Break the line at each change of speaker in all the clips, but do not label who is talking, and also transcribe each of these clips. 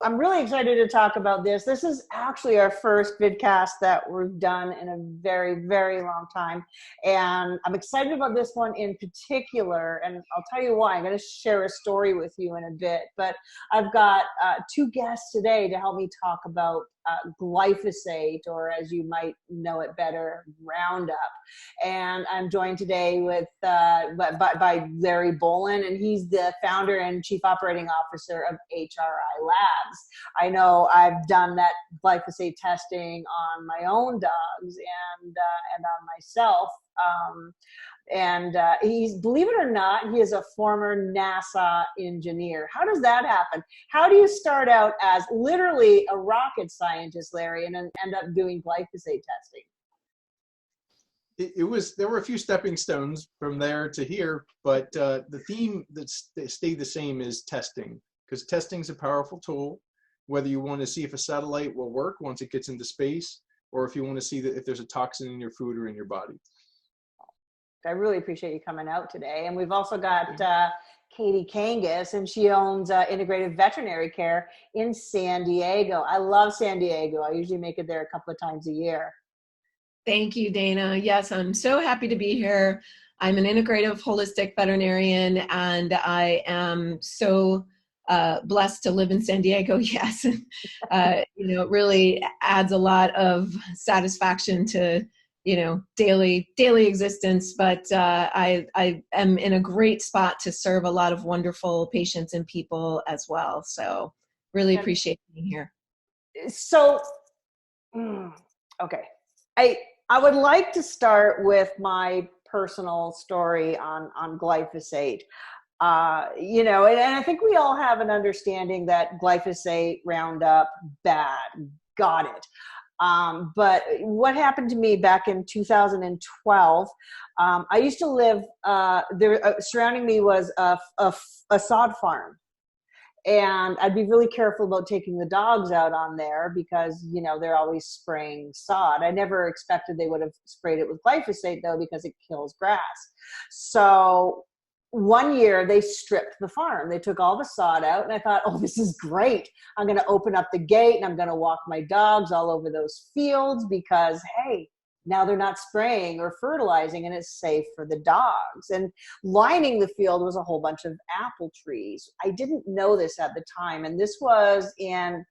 I'm really excited to talk about this. This is actually our first vidcast that we've done in a very, very long time. And I'm excited about this one in particular. And I'll tell you why. I'm going to share a story with you in a bit. But I've got two guests today to help me talk about glyphosate, or as you might know it better, Roundup. And I'm joined today with by Larry Bolin, and he's the founder and chief operating officer of HRI Labs. I know I've done that glyphosate testing on my own dogs and on myself. He's, believe it or not, he is a former NASA engineer. How does that happen? How do you start out as literally a rocket scientist, Larry, and then end up doing glyphosate testing?
There were a few stepping stones from there to here, but the theme that stayed the same is testing, because testing is a powerful tool, whether you want to see if a satellite will work once it gets into space, or if you want to see that if there's a toxin in your food or in your body.
I really appreciate you coming out today. And we've also got Katie Kangas, and she owns Integrative Veterinary Care in San Diego. I love San Diego. I usually make it there a couple of times a year.
Thank you, Dana. Yes, I'm so happy to be here. I'm an integrative holistic veterinarian, and I am so blessed to live in San Diego. Yes. It really adds a lot of satisfaction to daily existence, but I am in a great spot to serve a lot of wonderful patients and people as well. So really appreciate being here.
So, okay. I would like to start with my personal story on glyphosate. And I think we all have an understanding that glyphosate, Roundup, bad, got it. But what happened to me back in 2012, I used to live, surrounding me was a sod farm. And I'd be really careful about taking the dogs out on there because, they're always spraying sod. I never expected they would have sprayed it with glyphosate, though, because it kills grass. So one year they stripped the farm. They took all the sod out, and I thought, oh, this is great. I'm going to open up the gate and I'm going to walk my dogs all over those fields because, hey, now they're not spraying or fertilizing and it's safe for the dogs. And lining the field was a whole bunch of apple trees. I didn't know this at the time. And this was in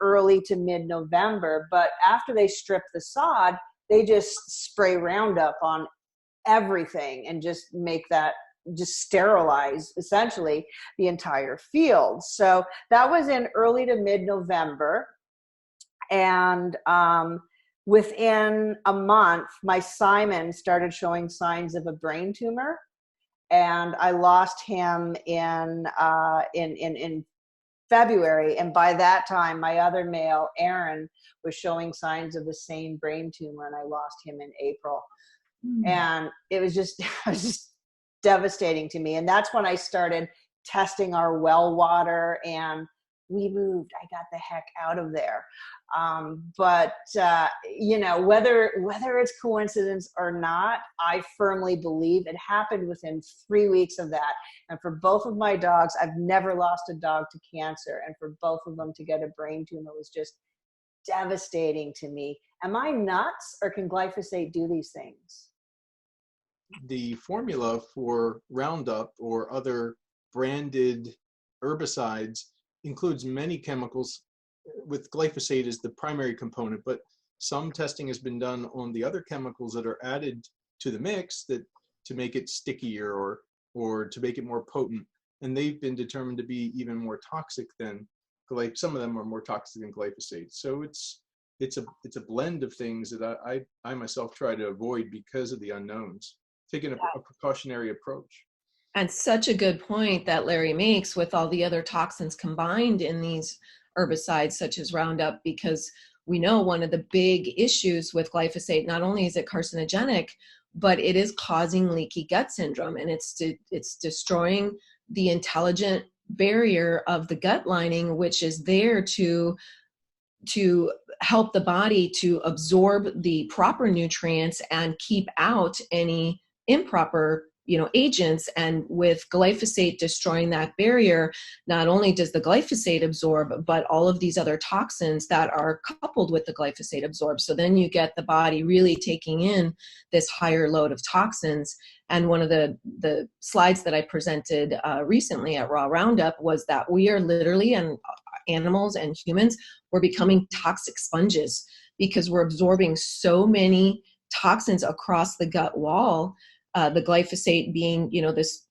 early to mid-November, but after they stripped the sod, they just spray Roundup on everything and just sterilize essentially the entire field. So that was in early to mid-November. And within a month, my Simon started showing signs of a brain tumor, and I lost him in February. And by that time, my other male, Aaron, was showing signs of the same brain tumor, and I lost him in April. And it was just devastating to me. And that's when I started testing our well water, and we moved. I got the heck out of there. But whether it's coincidence or not, I firmly believe it happened within 3 weeks of that. And for both of my dogs, I've never lost a dog to cancer. And for both of them to get a brain tumor was just devastating to me. Am I nuts, or can glyphosate do these things?
The formula for Roundup or other branded herbicides includes many chemicals, with glyphosate as the primary component, but some testing has been done on the other chemicals that are added to the mix to make it stickier or to make it more potent. And they've been determined to be even more toxic than some of them are more toxic than glyphosate. So it's a blend of things that I myself try to avoid because of the unknowns, taking a precautionary approach.
And such a good point that Larry makes with all the other toxins combined in these herbicides such as Roundup, because we know one of the big issues with glyphosate, not only is it carcinogenic, but it is causing leaky gut syndrome, and it's destroying the intelligent barrier of the gut lining, which is there to help the body to absorb the proper nutrients and keep out any improper agents. And with glyphosate destroying that barrier, not only does the glyphosate absorb, but all of these other toxins that are coupled with the glyphosate absorb. So then you get the body really taking in this higher load of toxins. And one of the slides that I presented recently at Raw Roundup was that we are literally, and animals and humans, we're becoming toxic sponges because we're absorbing so many toxins across the gut wall. The glyphosate being, this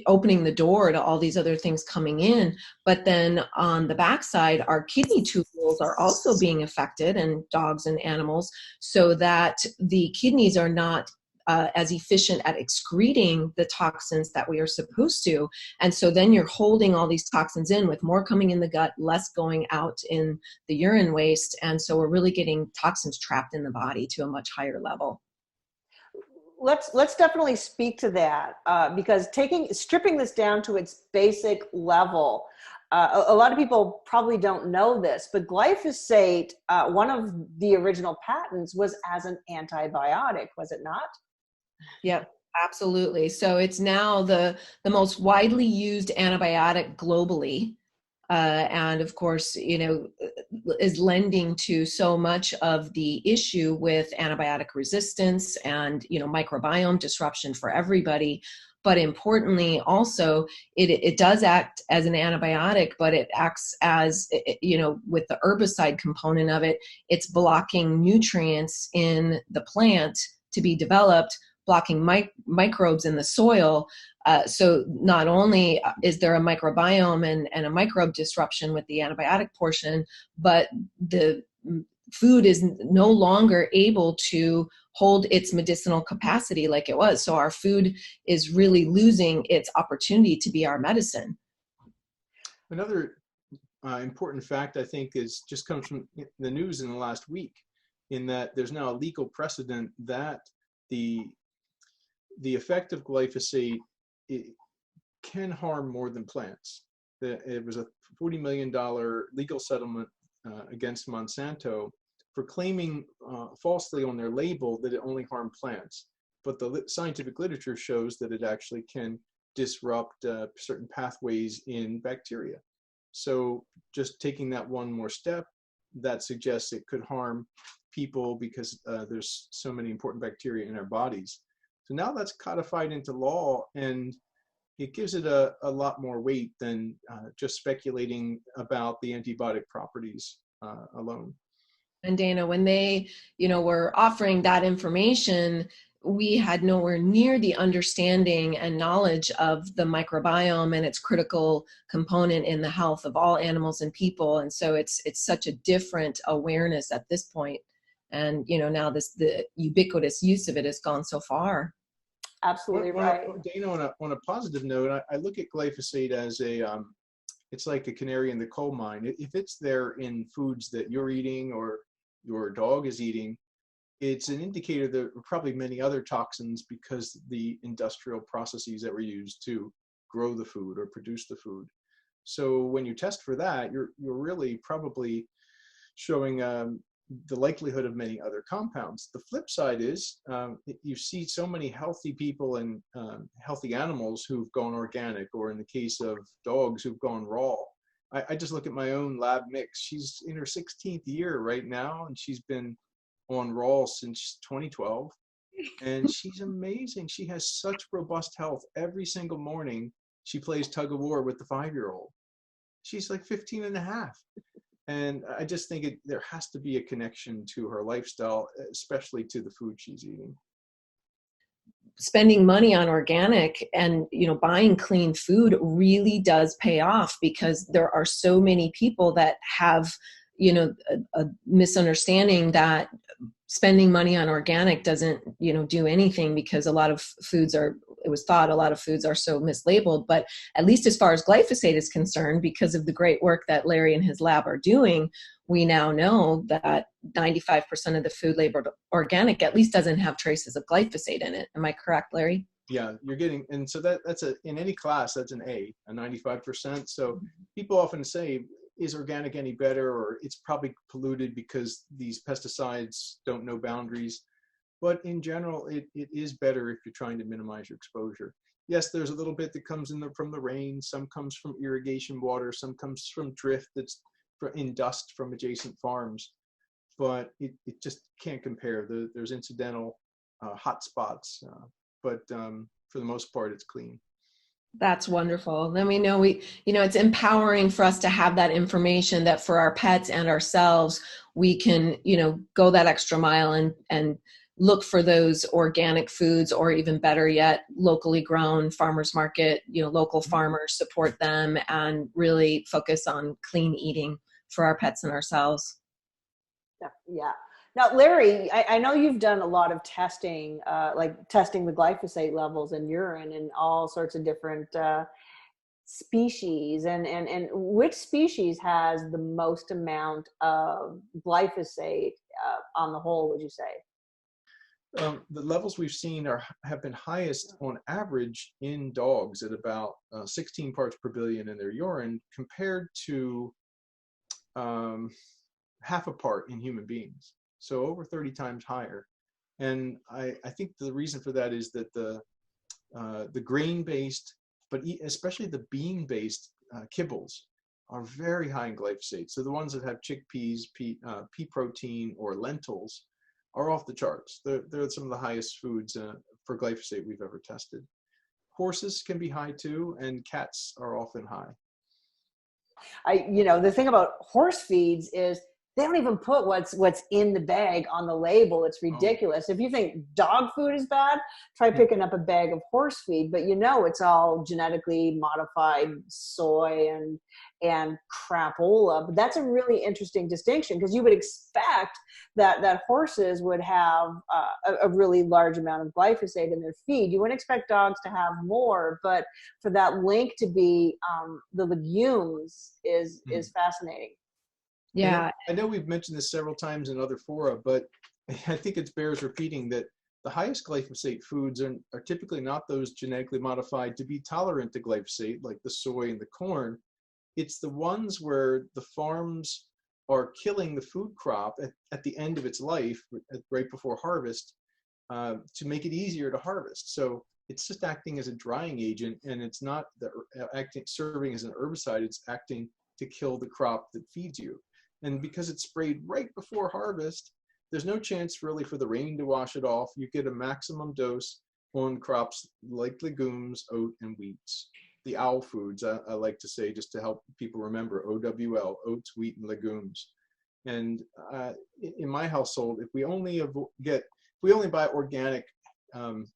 opening the door to all these other things coming in. But then on the backside, our kidney tubules are also being affected in dogs and animals, so that the kidneys are not as efficient at excreting the toxins that we are supposed to. And so then you're holding all these toxins in, with more coming in the gut, less going out in the urine waste. And so we're really getting toxins trapped in the body to a much higher level.
Let's definitely speak to that, because stripping this down to its basic level, a lot of people probably don't know this, but glyphosate, one of the original patents was as an antibiotic, was it not?
Yep, absolutely. So it's now the most widely used antibiotic globally. And of course, is lending to so much of the issue with antibiotic resistance and, microbiome disruption for everybody. But importantly, also, it does act as an antibiotic, but it acts as, with the herbicide component of it, it's blocking nutrients in the plant to be developed, blocking microbes in the soil. So not only is there a microbiome and a microbe disruption with the antibiotic portion, but the food is no longer able to hold its medicinal capacity like it was. So our food is really losing its opportunity to be our medicine.
Another important fact, I think, just comes from the news in the last week, in that there's now a legal precedent that the effect of glyphosate, it can harm more than plants. It was a $40 million legal settlement against Monsanto for claiming falsely on their label that it only harmed plants. But the scientific literature shows that it actually can disrupt certain pathways in bacteria. So just taking that one more step, that suggests it could harm people because there's so many important bacteria in our bodies. So now that's codified into law, and it gives it a lot more weight than just speculating about the antibiotic properties alone.
And Dana, when they, were offering that information, we had nowhere near the understanding and knowledge of the microbiome and its critical component in the health of all animals and people. And so it's such a different awareness at this point. And, now the ubiquitous use of it has gone so far.
Absolutely right.
Dana, on a positive note, I look at glyphosate as it's like a canary in the coal mine. If it's there in foods that you're eating or your dog is eating, it's an indicator that there are probably many other toxins because the industrial processes that were used to grow the food or produce the food. So when you test for that, you're really probably showing the likelihood of many other compounds. The flip side is you see so many healthy people and healthy animals who've gone organic, or in the case of dogs who've gone raw. I just look at my own lab mix. She's in her 16th year right now, and she's been on raw since 2012. And she's amazing. She has such robust health. Every single morning, she plays tug of war with the 5-year-old. She's like 15 and a half. And I just think there has to be a connection to her lifestyle, especially to the food she's eating.
Spending money on organic and, buying clean food really does pay off, because there are so many people that have, a misunderstanding that spending money on organic doesn't, do anything, because a lot of foods are so mislabeled. But at least as far as glyphosate is concerned, because of the great work that Larry and his lab are doing, we now know that 95% of the food labeled organic at least doesn't have traces of glyphosate in it. Am I correct, Larry?
Yeah, you're getting, and so that's in any class, that's an A 95%. So people often say, is organic any better, or it's probably polluted because these pesticides don't know boundaries. But in general, it is better if you're trying to minimize your exposure. Yes, there's a little bit that comes from the rain. Some comes from irrigation water. Some comes from drift that's in dust from adjacent farms. But it just can't compare. There's incidental hot spots, but for the most part, it's clean.
That's wonderful. Then we know it's empowering for us to have that information that for our pets and ourselves, we can, go that extra mile and look for those organic foods, or even better yet, locally grown, farmers market, local farmers, support them and really focus on clean eating for our pets and ourselves.
Yeah. Now, Larry, I know you've done a lot of testing, like testing the glyphosate levels in urine and all sorts of different species. And which species has the most amount of glyphosate on the whole, would you say?
The levels we've seen have been highest on average in dogs at about 16 parts per billion in their urine, compared to half a part in human beings. So over 30 times higher. And I think the reason for that is that the grain-based, but especially the bean-based kibbles are very high in glyphosate. So the ones that have chickpeas, pea protein, or lentils are off the charts. They're some of the highest foods for glyphosate we've ever tested. Horses can be high too, and cats are often high.
The thing about horse feeds is they don't even put what's in the bag on the label. It's ridiculous. If you think dog food is bad, try picking up a bag of horse feed, but it's all genetically modified soy and crapola. But that's a really interesting distinction, because you would expect that horses would have a really large amount of glyphosate in their feed. You wouldn't expect dogs to have more, but for that link to be the legumes is fascinating.
Yeah.
I know we've mentioned this several times in other fora, but I think it bears repeating that the highest glyphosate foods are typically not those genetically modified to be tolerant to glyphosate, like the soy and the corn. It's the ones where the farms are killing the food crop at the end of its life, right before harvest, to make it easier to harvest. So it's just acting as a drying agent, and it's not serving as an herbicide. It's acting to kill the crop that feeds you. And because it's sprayed right before harvest, there's no chance really for the rain to wash it off. You get a maximum dose on crops like legumes, oat, and wheats. The OWL foods, I like to say, just to help people remember, OWL, oats, wheat, and legumes. And in my household, if we only buy organic, on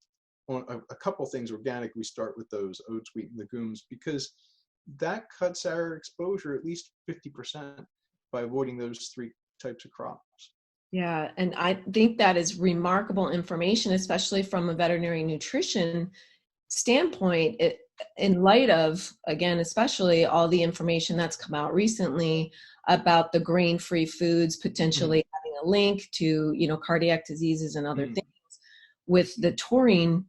a couple things organic, we start with those oats, wheat, and legumes, because that cuts our exposure at least 50%. By avoiding those three types of crops.
Yeah, and I think that is remarkable information, especially from a veterinary nutrition standpoint, in light of, again, especially all the information that's come out recently about the grain-free foods potentially having a link to, cardiac diseases and other things. With the taurine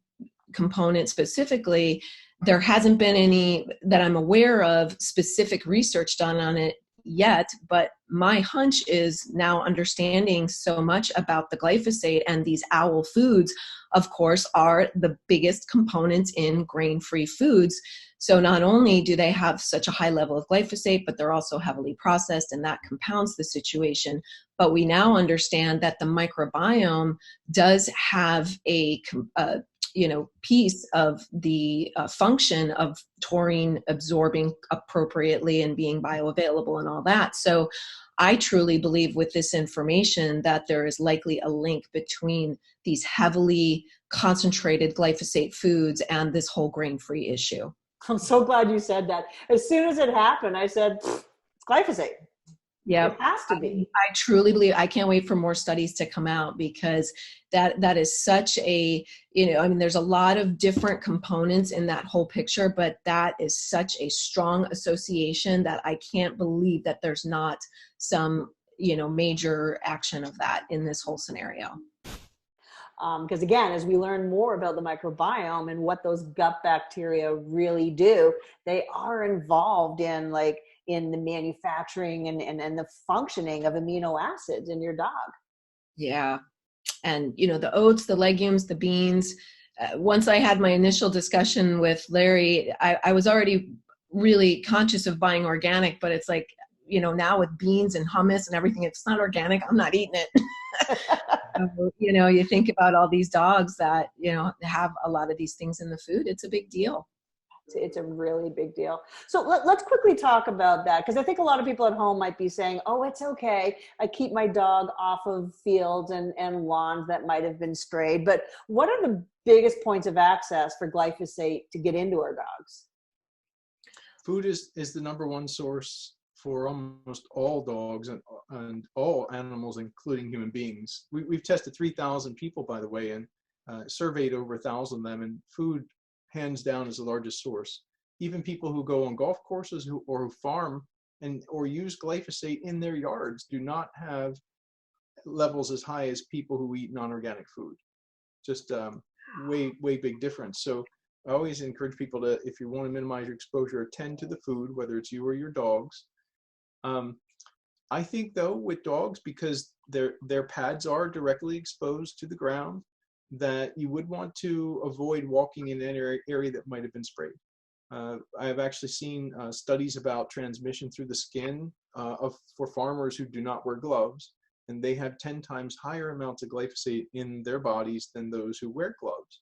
component specifically, there hasn't been any that I'm aware of specific research done on it yet, but my hunch is, now understanding so much about the glyphosate, and these OWL foods, of course, are the biggest components in grain-free foods. So not only do they have such a high level of glyphosate, but they're also heavily processed, and that compounds the situation. But we now understand that the microbiome does have a piece of the function of taurine absorbing appropriately and being bioavailable and all that. So I truly believe with this information that there is likely a link between these heavily concentrated glyphosate foods and this whole grain-free issue.
I'm so glad you said that. As soon as it happened, I said, it's glyphosate.
Yeah,
it has to be.
I truly believe. I can't wait for more studies to come out, because that is such a, there's a lot of different components in that whole picture, but that is such a strong association that I can't believe that there's not some, major action of that in this whole scenario.
Because again, as we learn more about the microbiome and what those gut bacteria really do, they are involved in the manufacturing and the functioning of amino acids in your dog.
Yeah. and the oats, the legumes, the beans. Once I had my initial discussion with Larry, I was already really conscious of buying organic, but it's like, now with beans and hummus and everything, if it's not organic, I'm not eating it. So, you think about all these dogs that, have a lot of these things in the food. It's a big deal.
It's a really big deal. So let's quickly talk about that, because I think a lot of people at home might be saying, oh, it's okay, I keep my dog off of fields and lawns that might have been sprayed. But what are the biggest points of access for glyphosate to get into our dogs?
Food is the number one source for almost all dogs and all animals, including human beings. We've tested 3,000 people, by the way, and surveyed over 1,000 of them, and food hands down is the largest source. Even people who go on golf courses who farm or use glyphosate in their yards do not have levels as high as people who eat non-organic food. Just way big difference. So I always encourage people to, if you want to minimize your exposure, attend to the food, whether it's you or your dogs. I think though with dogs, because their pads are directly exposed to the ground, that you would want to avoid walking in an area that might have been sprayed. I have actually seen studies about transmission through the skin for farmers who do not wear gloves, and they have 10 times higher amounts of glyphosate in their bodies than those who wear gloves.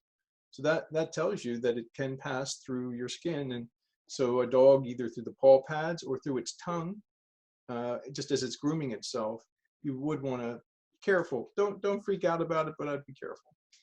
So that tells you that it can pass through your skin, and so a dog, either through the paw pads or through its tongue, just as it's grooming itself, you would want to be careful. Don't freak out about it, but I'd be careful.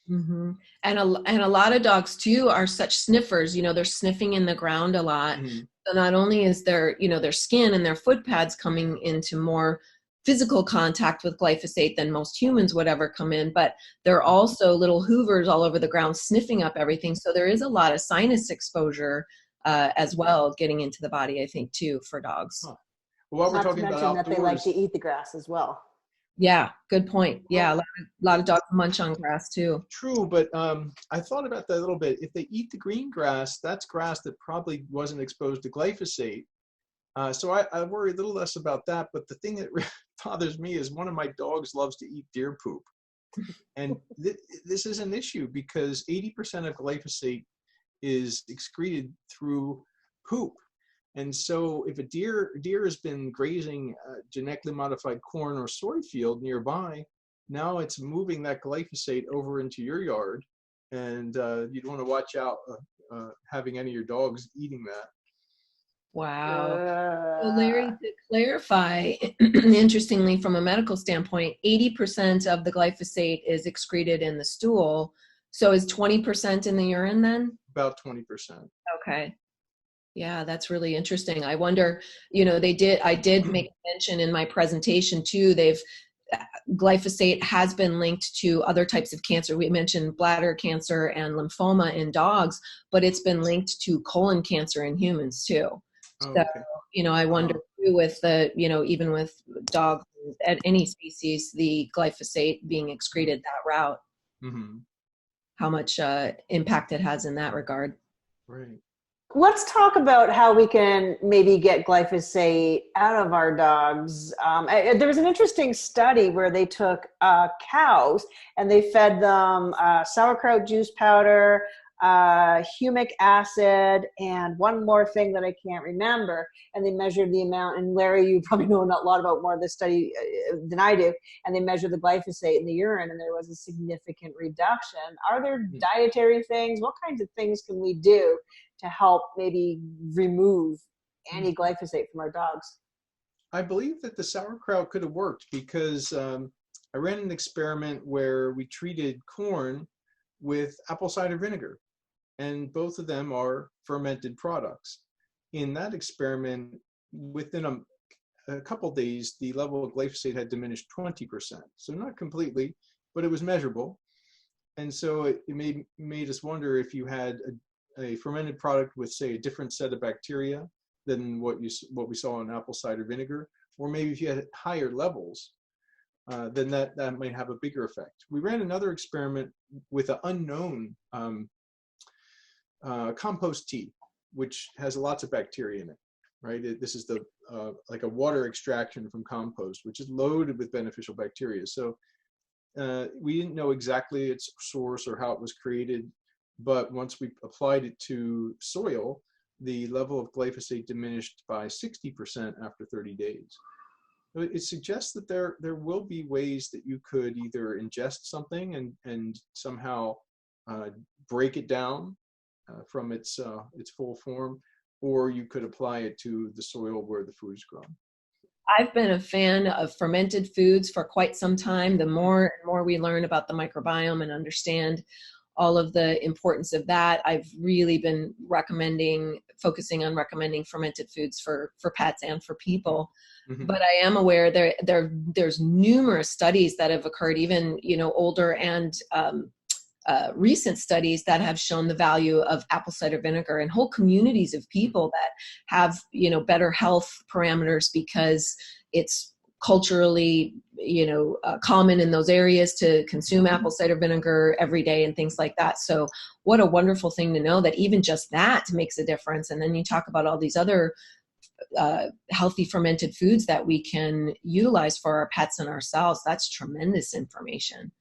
Mm-hmm. And a lot of dogs too are such sniffers. They're sniffing in the ground a lot.
Mm-hmm.
So not only is their skin and their foot pads coming into more physical contact with glyphosate than most humans would ever come in, but they're also little hoovers all over the ground sniffing up everything. So there is a lot of sinus exposure as well getting into the body, I think, too, for dogs.
Huh. Well, while we're talking about outdoors,
that they like to eat the grass as well.
Yeah, good point. Yeah, a lot of dogs munch on grass too.
True, but I thought about that a little bit. If they eat the green grass, that's grass that probably wasn't exposed to glyphosate. So I worry a little less about that. But the thing that really bothers me is one of my dogs loves to eat deer poop. And this is an issue because 80% of glyphosate is excreted through poop. And so if a deer has been grazing genetically modified corn or soy field nearby, now it's moving that glyphosate over into your yard, and you'd want to watch out having any of your dogs eating that.
Wow. So Larry, to clarify, interestingly, from a medical standpoint, 80% of the glyphosate is excreted in the stool. So is 20% in the urine then?
About 20%.
Okay. Yeah, that's really interesting. I wonder, I did make a mention in my presentation too, glyphosate has been linked to other types of cancer. We mentioned bladder cancer and lymphoma in dogs, but it's been linked to colon cancer in humans too.
Oh,
So,
okay.
I wonder too with even with dogs at any species, the glyphosate being excreted that route, how much impact it has in that regard.
Right.
Let's talk about how we can maybe get glyphosate out of our dogs. There was an interesting study where they took cows and they fed them sauerkraut juice powder, humic acid, and one more thing that I can't remember. And they measured the amount. And Larry, you probably know a lot about more of this study than I do. And they measured the glyphosate in the urine, and there was a significant reduction. Are there dietary things? What kinds of things can we do to help maybe remove any glyphosate from our dogs?
I believe that the sauerkraut could have worked because I ran an experiment where we treated corn with apple cider vinegar, and both of them are fermented products. In that experiment, within a couple days, the level of glyphosate had diminished 20%. So not completely, but it was measurable. And so it made us wonder if you had a fermented product with, say, a different set of bacteria than what we saw in apple cider vinegar, or maybe if you had higher levels, then that might have a bigger effect. We ran another experiment with an unknown compost tea, which has lots of bacteria in it, right? This is like a water extraction from compost, which is loaded with beneficial bacteria. So we didn't know exactly its source or how it was created, but once we applied it to soil, the level of glyphosate diminished by 60% after 30 days. It suggests that there will be ways that you could either ingest something and somehow break it down from its full form, or you could apply it to the soil where the food is grown.
I've been a fan of fermented foods for quite some time. The more and more we learn about the microbiome and understand all of the importance of that, I've really been focusing on recommending fermented foods for pets and for people.
Mm-hmm.
But I am aware there's numerous studies that have occurred, even older and recent studies that have shown the value of apple cider vinegar, and whole communities of people that have better health parameters because it's culturally common in those areas to consume apple cider vinegar every day and things like that. So what a wonderful thing to know that even just that makes a difference. And then you talk about all these other healthy fermented foods that we can utilize for our pets and ourselves. That's tremendous information.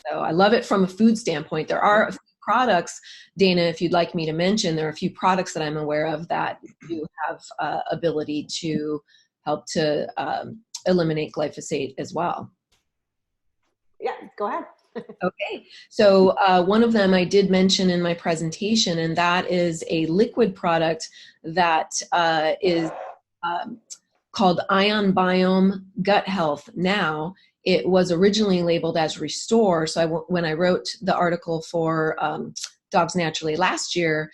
So I love it from a food standpoint. There are a few products, Dana, if you'd like me to mention, there are a few products that I'm aware of that do have ability to help to eliminate glyphosate as well.
Yeah, go ahead.
Okay, so one of them I did mention in my presentation, and that is a liquid product that is called Ion Biome Gut Health Now. It was originally labeled as Restore. So when I wrote the article for Dogs Naturally last year,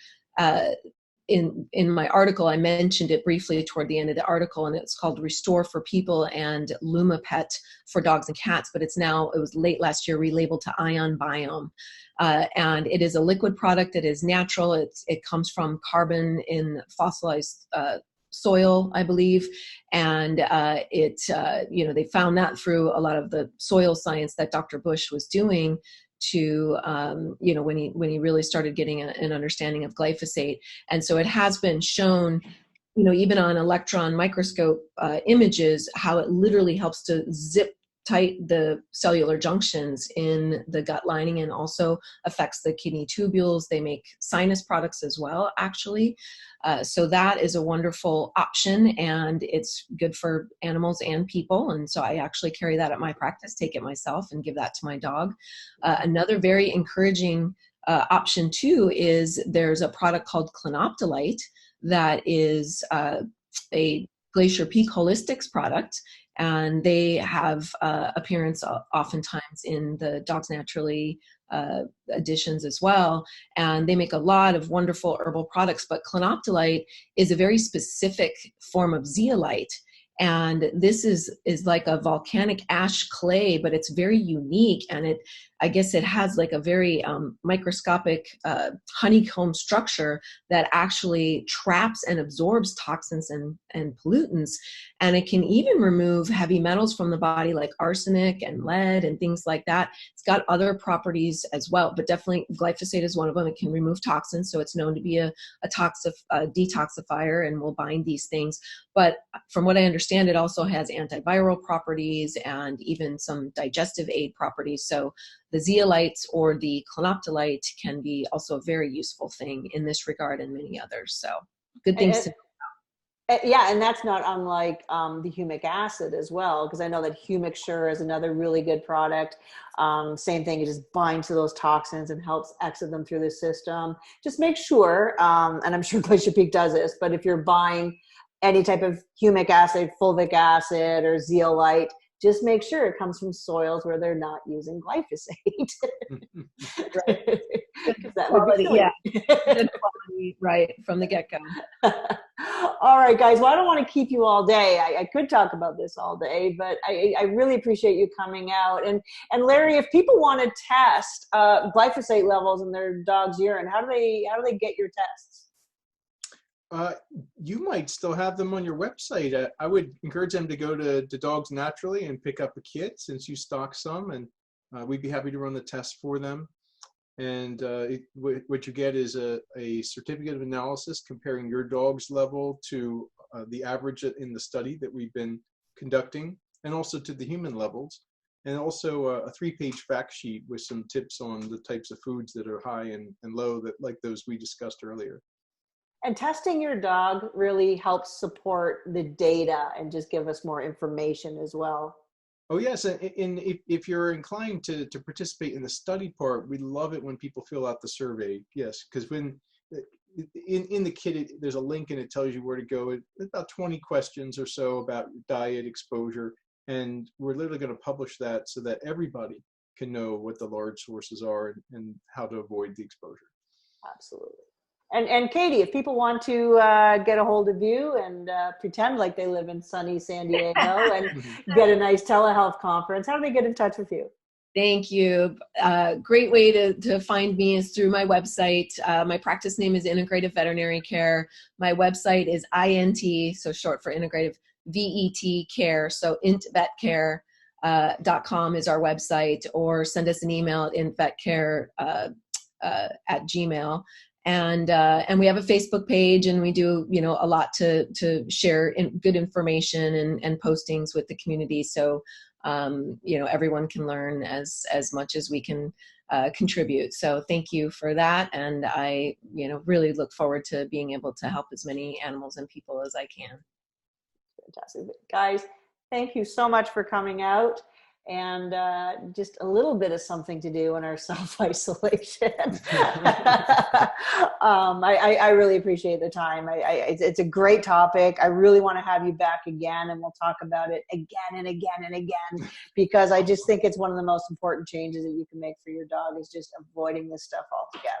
in my article, I mentioned it briefly toward the end of the article, and it's called Restore for People and LumaPet for dogs and cats, but it was late last year relabeled to Ion Biome. And it is a liquid product. It is natural. It comes from carbon in fossilized soil, I believe. And they found that through a lot of the soil science that Dr. Bush was doing to, when he really started getting an understanding of glyphosate. And so it has been shown, even on electron microscope images, how it literally helps to zip tight the cellular junctions in the gut lining and also affects the kidney tubules. They make sinus products as well, actually. So that is a wonderful option, and it's good for animals and people. And so I actually carry that at my practice, take it myself and give that to my dog. Another very encouraging option too is there's a product called Clinoptilite that is a Glacier Peak Holistics product. And they have appearance oftentimes in the Dogs Naturally editions as well. And they make a lot of wonderful herbal products, but Clinoptilite is a very specific form of zeolite. And this is like a volcanic ash clay, but it's very unique. And I guess it has like a very microscopic honeycomb structure that actually traps and absorbs toxins and pollutants. And it can even remove heavy metals from the body like arsenic and lead and things like that. It's got other properties as well, but definitely glyphosate is one of them. It can remove toxins. So it's known to be a detoxifier and will bind these things. But from what I understand, it also has antiviral properties and even some digestive aid properties. So the zeolites or the clinoptilite can be also a very useful thing in this regard and many others. So good things to know.
Yeah, and that's not unlike the humic acid as well, because I know that Humic Sure is another really good product. Same thing, it just binds to those toxins and helps exit them through the system. Just make sure, and I'm sure Glacier Peak does this, but if you're buying any type of humic acid, fulvic acid, or zeolite, just make sure it comes from soils where they're not using glyphosate.
Right.
That would be
yeah. Good quality, right, from the get-go.
All right, guys. Well, I don't want to keep you all day. I could talk about this all day, but I really appreciate you coming out. And Larry, if people want to test glyphosate levels in their dog's urine, how do they get your tests?
You might still have them on your website. I would encourage them to go to Dogs Naturally and pick up a kit since you stock some, and we'd be happy to run the test for them. And what you get is a certificate of analysis comparing your dog's level to the average in the study that we've been conducting, and also to the human levels. and also a 3-page fact sheet with some tips on the types of foods that are high and low, that like those we discussed earlier.
And testing your dog really helps support the data and just give us more information as well.
Oh yes, and if you're inclined to participate in the study part, we love it when people fill out the survey. Yes, because when in the kit, there's a link and it tells you where to go. It's about 20 questions or so about diet exposure, and we're literally going to publish that so that everybody can know what the large sources are and how to avoid the exposure.
Absolutely. And Katie, if people want to get a hold of you and pretend like they live in sunny San Diego and get a nice telehealth conference, how do they get in touch with you?
Thank you. Great way to find me is through my website. My practice name is Integrative Veterinary Care. My website is INT, so short for Integrative, VET Care, so intvetcare.com is our website, or send us an email at intvetcare at Gmail. And we have a Facebook page, and we do, a lot to share good information and postings with the community. So, everyone can learn as much as we can contribute. So thank you for that. And I, really look forward to being able to help as many animals and people as I can.
Fantastic. Guys, thank you so much for coming out, and just a little bit of something to do in our self-isolation. I really appreciate the time. It's a great topic. I really want to have you back again, and we'll talk about it again and again and again, because I just think it's one of the most important changes that you can make for your dog, is just avoiding this stuff altogether.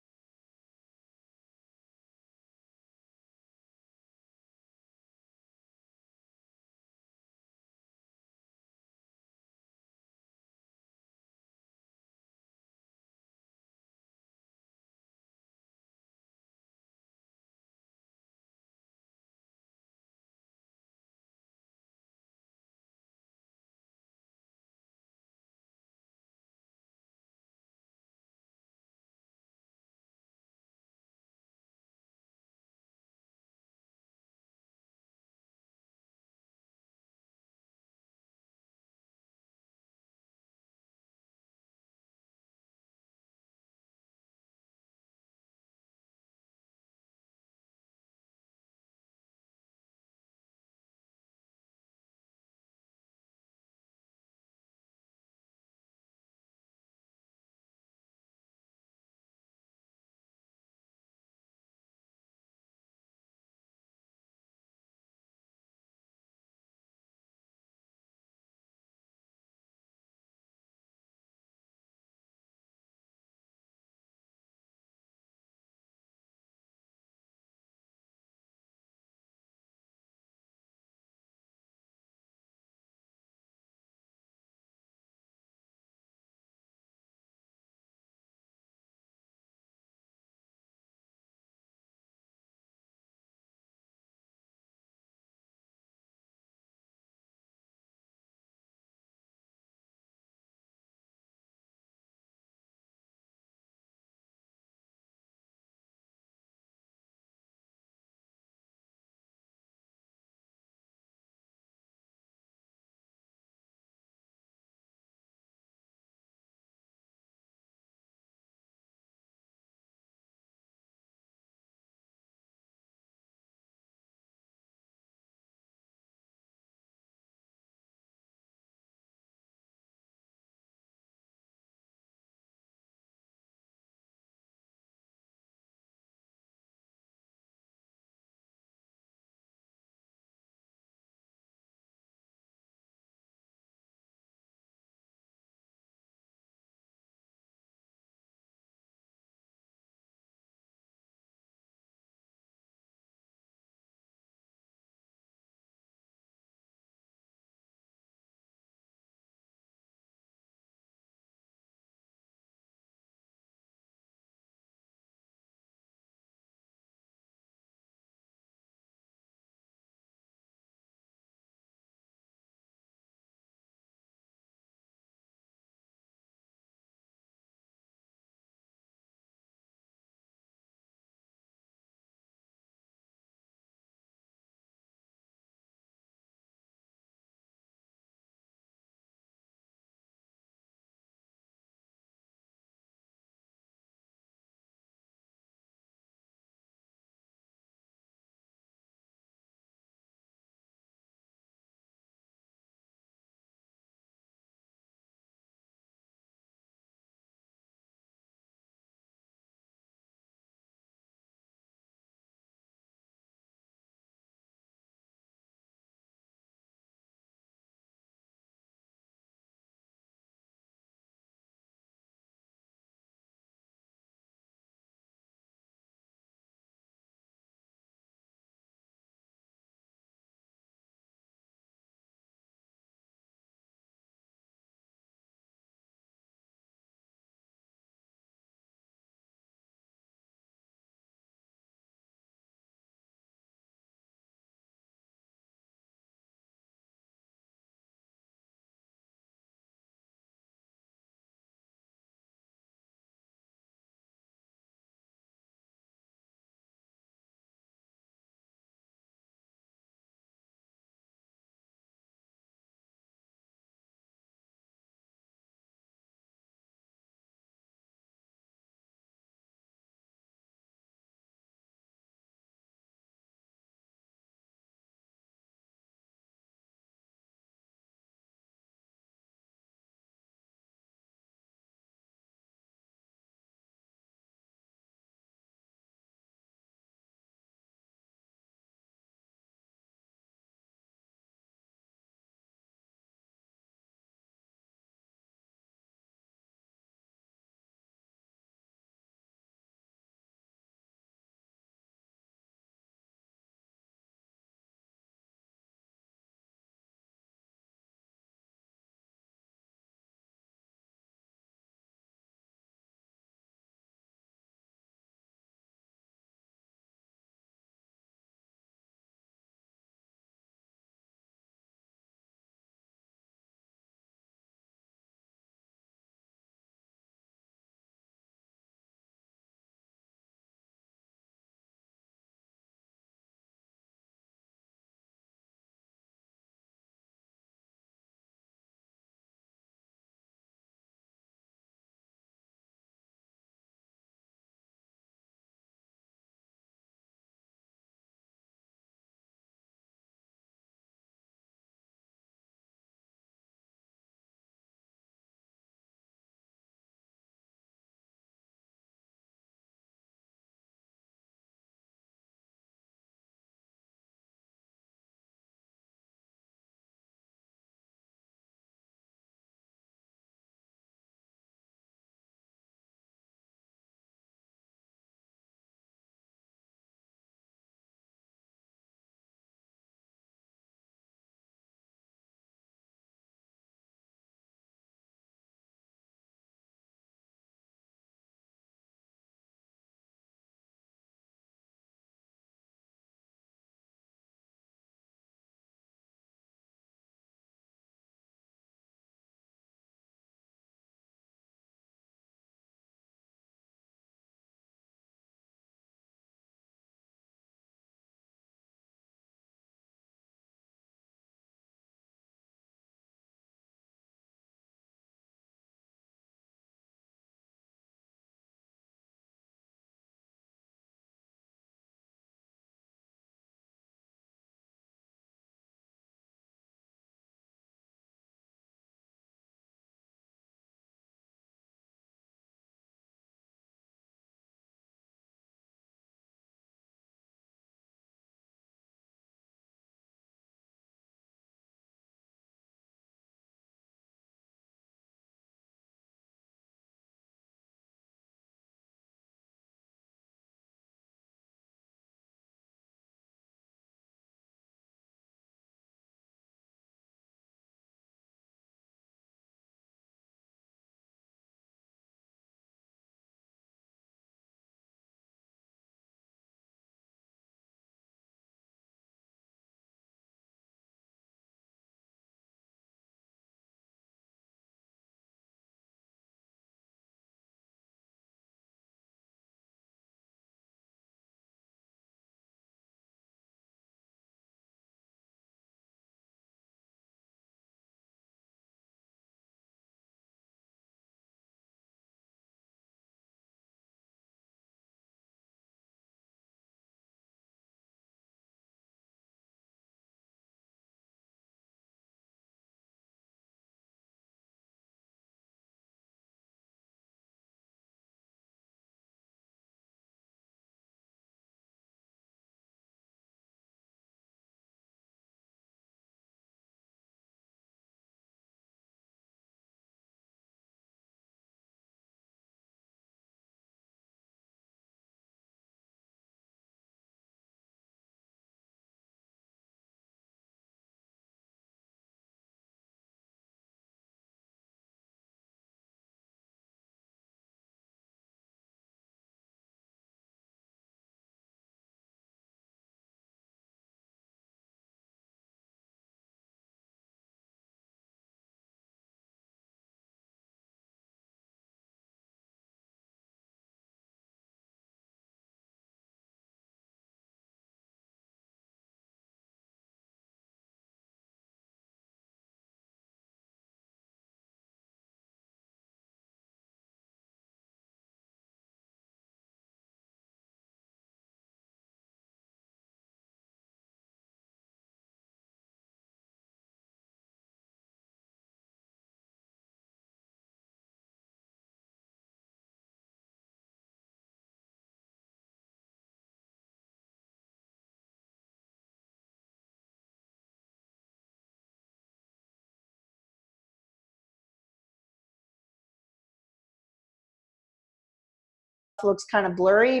looks kind of blurry.